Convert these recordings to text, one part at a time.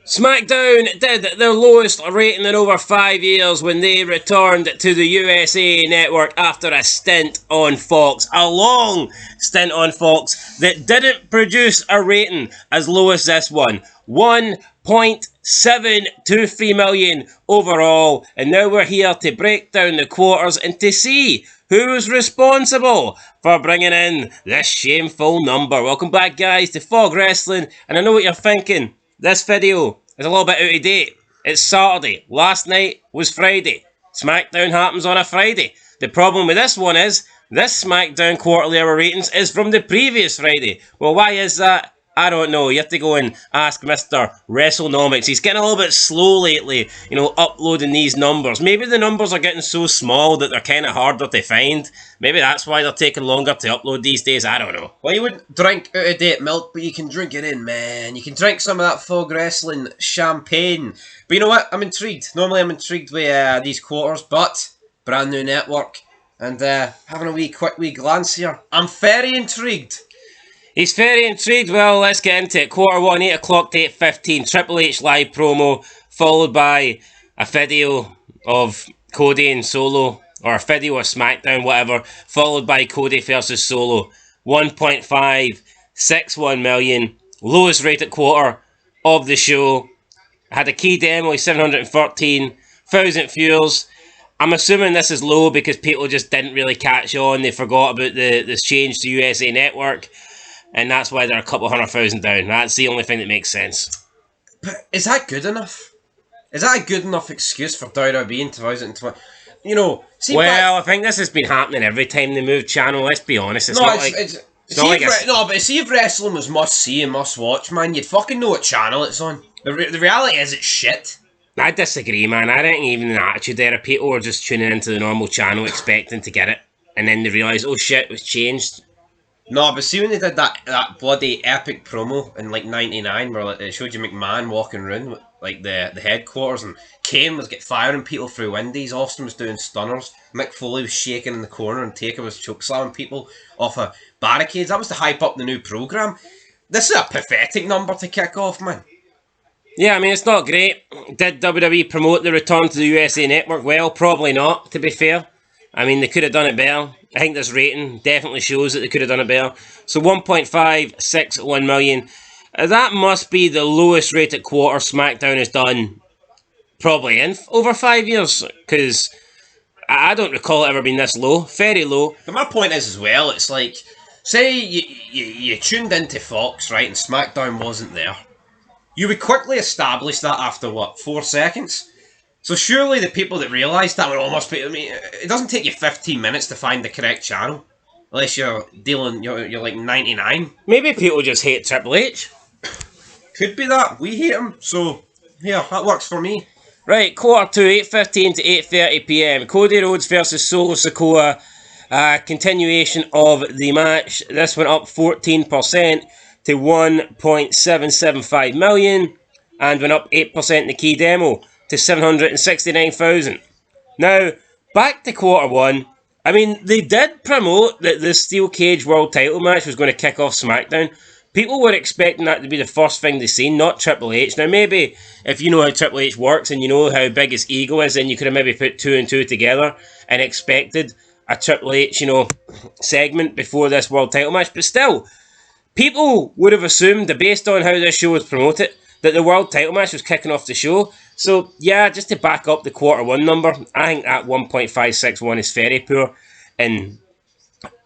SmackDown did their lowest rating in over 5 years when they returned to the USA Network after a stint on Fox. A long stint on Fox that didn't produce a rating as low as this one. 1.723 million overall. And now we're here to break down the quarters and to see who was responsible for bringing in this shameful number. Welcome back, guys, to Fog Wrestling. And I know what you're thinking. This video is a little bit out of date. It's Saturday. Last night was Friday. SmackDown happens on a Friday. The problem with this one is, this SmackDown quarterly hour ratings is from the previous Friday. Well, why is that? I don't know. You have to go and ask Mr. WrestleNomics. He's getting a little bit slow lately, uploading these numbers. Maybe the numbers are getting so small that they're kind of harder to find. Maybe that's why they're taking longer to upload these days. I don't know. Well, you wouldn't drink out-of-date milk, but you can drink it in, man. You can drink some of that Fog Wrestling champagne. But you know what? I'm intrigued. Normally I'm intrigued with these quarters, but brand new network. And having a quick glance here. I'm very intrigued. He's very intrigued. Well, let's get into it. Quarter 1, 8 o'clock to 8:15. Triple H live promo, followed by a video of Cody and Solo, or a video of SmackDown, whatever, followed by Cody versus Solo. 1.561 million. Lowest rated quarter of the show. Had a key demo of 713,000 viewers. I'm assuming this is low because people just didn't really catch on. They forgot about this change to USA Network. And that's why they're a couple 100,000 down. That's the only thing that makes sense. But is that good enough? Is that a good enough excuse for WWE in 2020? I think this has been happening every time they move channel. Let's be honest. But see if wrestling was must see and must watch, man, you'd fucking know what channel it's on. The reality is it's shit. I disagree, man. I think even in the Attitude Era, people were just tuning into the normal channel expecting to get it. And then they realise, oh shit, it was changed. No, but see when they did that bloody epic promo in like '99 where it showed you McMahon walking around with like the headquarters and Kane was firing people through windies, Austin was doing stunners, Mick Foley was shaking in the corner and Taker was chokeslamming people off of barricades. That was to hype up the new programme. This is a pathetic number to kick off, man. Yeah, I mean, it's not great. Did WWE promote the return to the USA Network? Well, probably not, to be fair. I mean, they could have done it better. I think this rating definitely shows that they could have done it better. So 1.561 million. That must be the lowest rated quarter SmackDown has done probably in over 5 years. Because I don't recall it ever being this low. Very low. But my point is as well, it's like, say you tuned into Fox, right, and SmackDown wasn't there. You would quickly establish that after, 4 seconds? So surely the people that realise that would almost be... I mean, it doesn't take you 15 minutes to find the correct channel. Unless you're like 99. Maybe people just hate Triple H. Could be that. We hate him. So, yeah, that works for me. Right, quarter 2, 8:15 to 8:30 PM. Cody Rhodes versus Solo Sikoa. Continuation of the match. This went up 14% to 1.775 million. And went up 8% in the key demo to 769,000. Now, back to quarter 1. I mean, they did promote that the Steel Cage World title match was going to kick off SmackDown. People were expecting that to be the first thing they seen, not Triple H. Now, maybe if you know how Triple H works and you know how big his ego is, then you could have maybe put 2 and 2 together and expected a Triple H, segment before this world title match. But still, people would have assumed that based on how this show was promoted, that the world title match was kicking off the show. So, yeah, just to back up the quarter 1 number, I think that 1.561 is very poor. And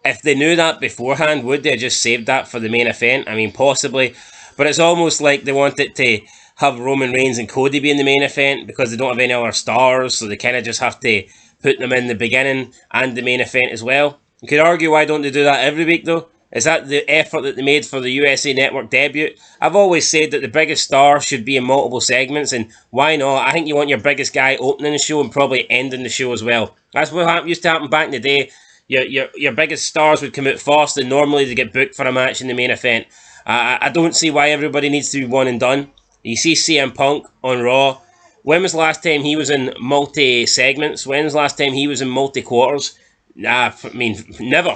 if they knew that beforehand, would they have just saved that for the main event? I mean, possibly. But it's almost like they wanted to have Roman Reigns and Cody be in the main event because they don't have any other stars, so they kind of just have to put them in the beginning and the main event as well. You could argue, why don't they do that every week, though? Is that the effort that they made for the USA Network debut? I've always said that the biggest star should be in multiple segments, and why not? I think you want your biggest guy opening the show and probably ending the show as well. That's what used to happen back in the day. Your biggest stars would come out first, and normally they get booked for a match in the main event. I don't see why everybody needs to be one and done. You see CM Punk on Raw. When was the last time he was in multi-segments? When was the last time he was in multi-quarters? Nah, I mean, never,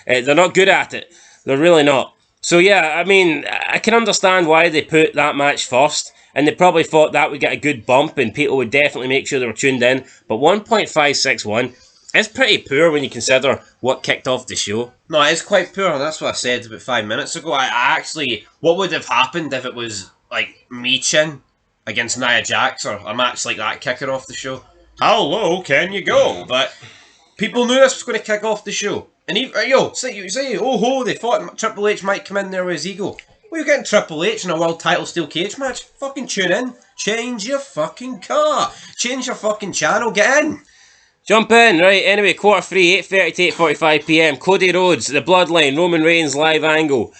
They're not good at it. They're really not. So yeah, I mean, I can understand why they put that match first, and they probably thought that would get a good bump, and people would definitely make sure they were tuned in. But 1.561 is pretty poor when you consider what kicked off the show. No, it's quite poor, and that's what I said about 5 minutes ago. I actually, what would have happened if it was like Michin against Nia Jax or a match like that kicking off the show? How low can you go? But people knew this was going to kick off the show. And say, oh ho, they thought Triple H might come in there with his ego. Well, you're getting Triple H in a world title steel cage match. Fucking tune in. Change your fucking car. Change your fucking channel. Get in. Jump in, right, anyway, quarter 3, 8:30 to 8:45 PM. Cody Rhodes, The Bloodline, Roman Reigns live angle.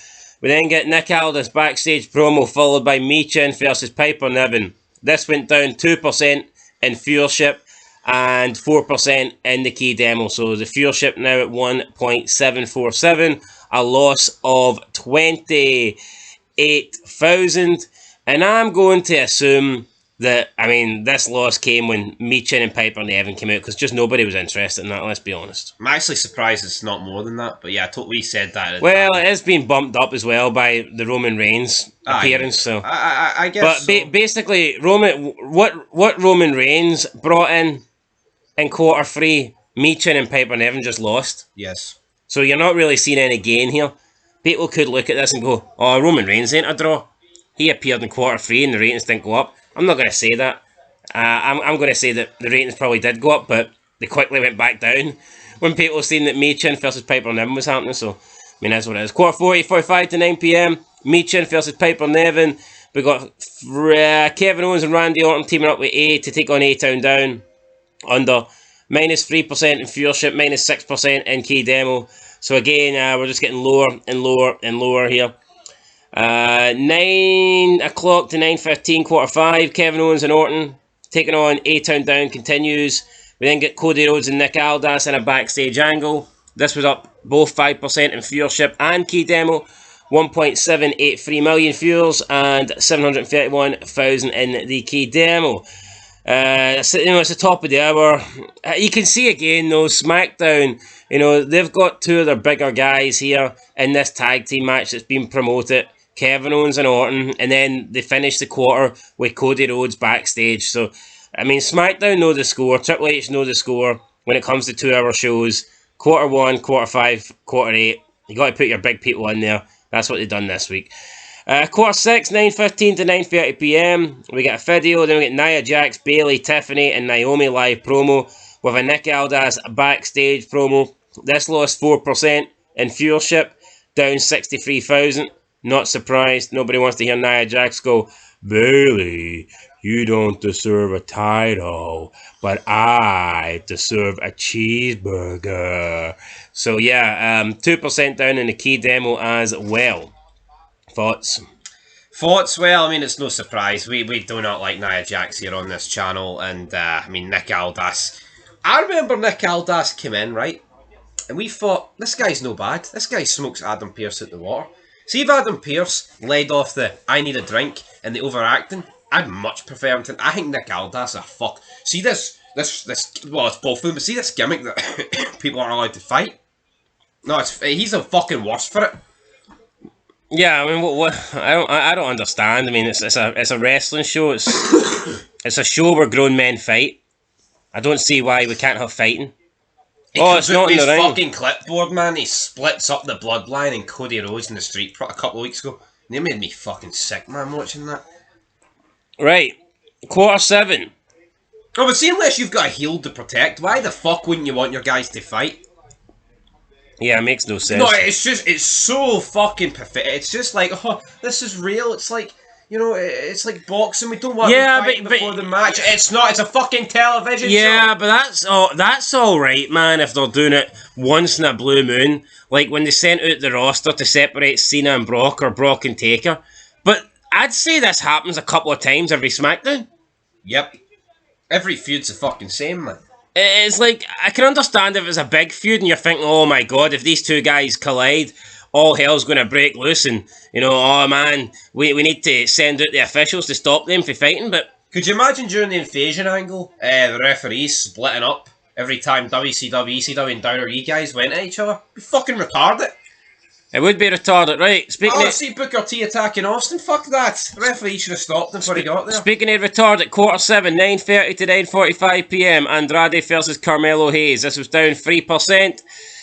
We then get Nick Aldis backstage promo followed by Michin versus Piper Niven. This went down 2% in viewership and 4% in the key demo. So the viewership now at 1.747, a loss of 28,000. And I'm going to assume that, I mean, this loss came when Michin and Piper Niven came out because just nobody was interested in that, let's be honest. I'm actually surprised it's not more than that, but yeah, we said that. Well, it has been bumped up as well by the Roman Reigns appearance, so... I guess But basically, what Roman Reigns brought in quarter 3, Michin and Piper Niven just lost. Yes. So you're not really seeing any gain here. People could look at this and go, oh, Roman Reigns ain't a draw. He appeared in quarter 3 and the ratings didn't go up. I'm not going to say that. I'm going to say that the ratings probably did go up, but they quickly went back down when people seen that Michin versus Piper Niven was happening. So, I mean, that's what it is. Quarter 4, 8:45 to 9 PM. Michin versus Piper Niven. We got Kevin Owens and Randy Orton teaming up with A to take on A-Town Down. Under minus 3% in viewership, minus 6% in key demo. So again, we're just getting lower and lower and lower here. 9 o'clock to 9:15, quarter 5, Kevin Owens and Orton taking on A-Town Down continues. We then get Cody Rhodes and Nick Aldis in a backstage angle. This was up both 5% in viewership and key demo. 1.783 million viewers and 731,000 in the key demo. It's the top of the hour. You can see again though, SmackDown, they've got two of their bigger guys here in this tag team match that's been promoted. Kevin Owens and Orton, and then they finish the quarter with Cody Rhodes backstage. So, I mean, SmackDown know the score, Triple H know the score when it comes to 2-hour shows. Quarter 1, quarter 5, quarter 8. You got to put your big people in there. That's what they've done this week. Quarter 6, 9:15 to 9:30 PM. We get a video, then we get Nia Jax, Bayley, Tiffany, and Naomi live promo with a Nick Aldis backstage promo. This lost 4% in viewership, down 63,000. Not surprised. Nobody wants to hear Nia Jax go, Bayley, you don't deserve a title, but I deserve a cheeseburger. So yeah, 2% down in the key demo as well. Thoughts? Well, I mean, it's no surprise. We do not like Nia Jax here on this channel, and I mean, Nick Aldis. I remember Nick Aldis came in, right? And we thought, this guy's no bad. This guy smokes Adam Pearce out the water. See if Adam Pearce led off the I need a drink and the overacting, I'd much prefer him to. I think Nick Aldis a fuck. See this, well, it's both of them, but see this gimmick that people aren't allowed to fight? No, he's a fucking worse for it. Yeah, I mean, what? I don't understand. I mean, it's a wrestling show. It's a show where grown men fight. I don't see why we can't have fighting. It's not in the ring. Fucking clipboard, man. He splits up the bloodline and Cody Rhodes in the street a couple of weeks ago. And they made me fucking sick, man, watching that. Right, quarter 7. Oh, but see, unless you've got a heel to protect, why the fuck wouldn't you want your guys to fight? Yeah, it makes no sense. No, it's so fucking pathetic. It's just like, oh, this is real. It's like, it's like boxing. We don't want to fight before the match. It's not. It's a fucking television show. Yeah, but that's all right, man. If they're doing it once in a blue moon, like when they sent out the roster to separate Cena and Brock or Brock and Taker. But I'd say this happens a couple of times every SmackDown. Yep. Every feud's the fucking same, man. It's like, I can understand if it's a big feud and you're thinking, oh my god, if these two guys collide, all hell's going to break loose and, oh man, we need to send out the officials to stop them from fighting, but... Could you imagine during the invasion angle, the referees splitting up every time WCW, ECW and WWE guys went at each other? Be fucking retarded. It would be retarded, right? See Booker T attacking Austin. Fuck that. The referee should have stopped him before he got there. Speaking of retarded, quarter 7, 9:30 to 9:45 p.m. Andrade versus Carmelo Hayes. This was down 3%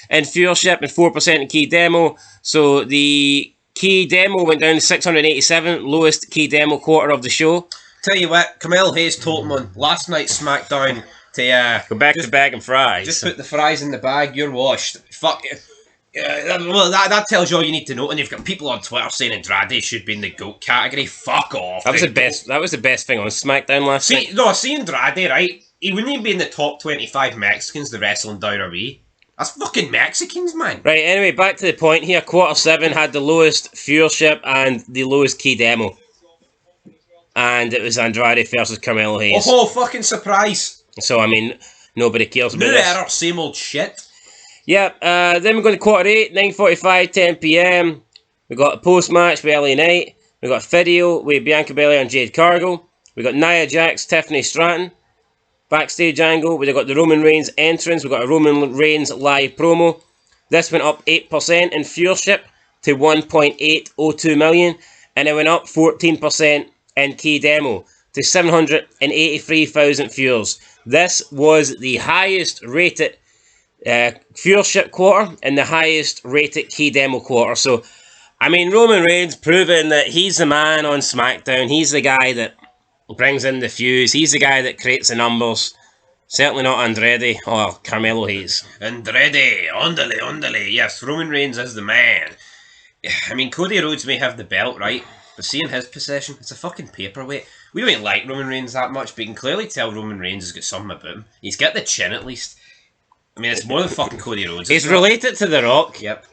in viewership and 4% in key demo. So the key demo went down to 687, lowest key demo quarter of the show. Tell you what, Carmelo Hayes told him on last night's SmackDown to go back to bag and fries. Just put the fries in the bag. You're washed. Fuck. Well, that tells you all you need to know. And you've got people on Twitter saying Andrade should be in the GOAT category. Fuck off. That was the best. That was the best thing on SmackDown last night. No, see Andrade, right? He wouldn't even be in the top 25 Mexicans to wrestle in WWE. That's fucking Mexicans, man. Right. Anyway, back to the point here. Quarter 7 had the lowest viewership and the lowest key demo, and it was Andrade versus Carmelo Hayes. Oh, fucking surprise! So I mean, nobody cares about this. Error, same old shit. Yep, then we're going to quarter 8, 9:45, 10 p.m. We got a post-match with LA Knight. We got a video with Bianca Belair and Jade Cargill. We got Nia Jax, Tiffany Stratton. Backstage angle. We got the Roman Reigns entrance. We got a Roman Reigns live promo. This went up 8% in viewership to 1.802 million. And it went up 14% in key demo to 783,000 viewers. This was the highest rated viewership quarter and the highest rated key demo quarter. So, I mean, Roman Reigns proving that he's the man on SmackDown. He's the guy that brings in the views. He's the guy that creates the numbers. Certainly not Andrade or Carmelo Hayes. Andrade, ondale. Yes, Roman Reigns is the man. I mean, Cody Rhodes may have the belt, right? But seeing his possession, it's a fucking paperweight. We don't like Roman Reigns that much, but you can clearly tell Roman Reigns has got something about him. He's got the chin at least. I mean, it's more than fucking Cody Rhodes. He's related to The Rock. Yep.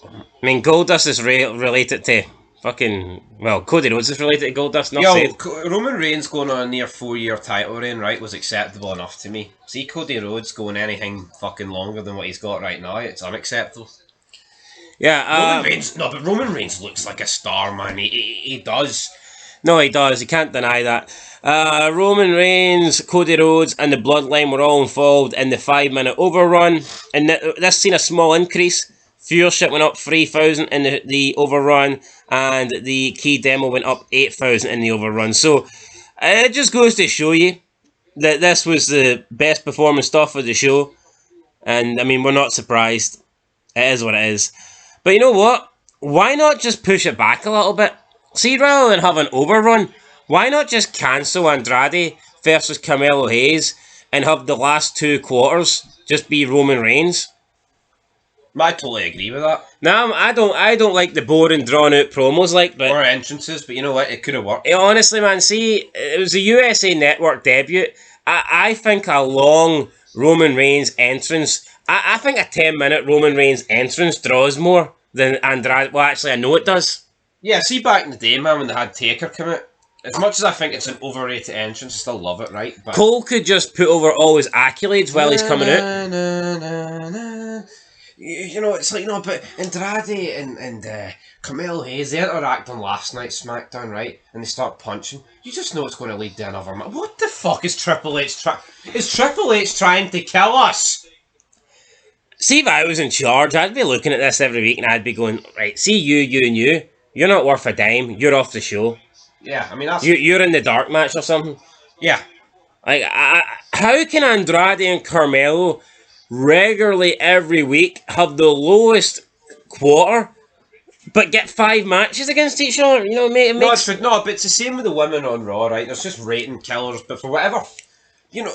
I mean, Goldust is related to fucking... Well, Cody Rhodes is related to Goldust. Roman Reigns going on a near 4-year title reign, right, was acceptable enough to me. See Cody Rhodes going anything fucking longer than what he's got right now, it's unacceptable. Yeah, Roman Reigns looks like a star, man. He does. No, he does. You can't deny that. Roman Reigns, Cody Rhodes, and the Bloodline were all involved in the 5-minute overrun, and this seen a small increase. Viewership went up 3,000 in the overrun, and the key demo went up 8,000 in the overrun. So it just goes to show you that this was the best performing stuff of the show, and I mean, we're not surprised. It is what it is. But you know what? Why not just push it back a little bit? See, rather than have an overrun, why not just cancel Andrade versus Carmelo Hayes and have the last 2 quarters just be Roman Reigns? I totally agree with that. No, I don't like the boring, drawn-out promos but or entrances, but you know what? It could have worked. Honestly, man, see, it was a USA Network debut. I think a long Roman Reigns entrance, I think a 10-minute Roman Reigns entrance draws more than Andrade. Well, actually, I know it does. Yeah, see, back in the day, man, when they had Taker come out, as much as I think it's an overrated entrance, I still love it, right? But Cole could just put over all his accolades while he's coming out. You know, it's like, but Andrade and Carmelo Hayes, they interact on last night's SmackDown, right? And they start punching. You just know it's going to lead to another match. What the fuck is Triple H trying? Is Triple H trying to kill us? See, if I was in charge, I'd be looking at this every week and I'd be going, right, see you and you. You're not worth a dime. You're off the show. Yeah, I mean, that's... You're in the dark match or something. Yeah. Like, how can Andrade and Carmelo regularly every week have the lowest quarter, but get 5 matches against each other? You know, it makes... No, but it's the same with the women on Raw, right? There's just rating killers, but for whatever... You know,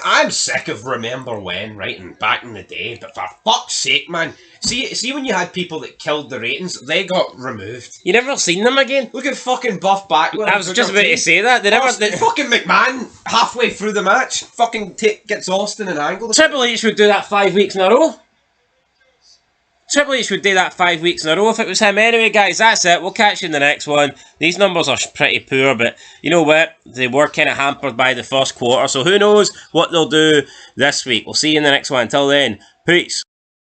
I'm sick of Remember When, right, and back in the day, but for fuck's sake, man. See when you had people that killed the ratings, they got removed. You never seen them again? Look at fucking Buff Backlund. I was just about to say that. Fucking McMahon, halfway through the match, fucking gets Austin and Angle. Triple H would do that 5 weeks in a row. Triple H would do that 5 weeks in a row if it was him. Anyway, guys, that's it. We'll catch you in the next one. These numbers are pretty poor, but you know what? They were kind of hampered by the first quarter, so who knows what they'll do this week. We'll see you in the next one. Until then, peace.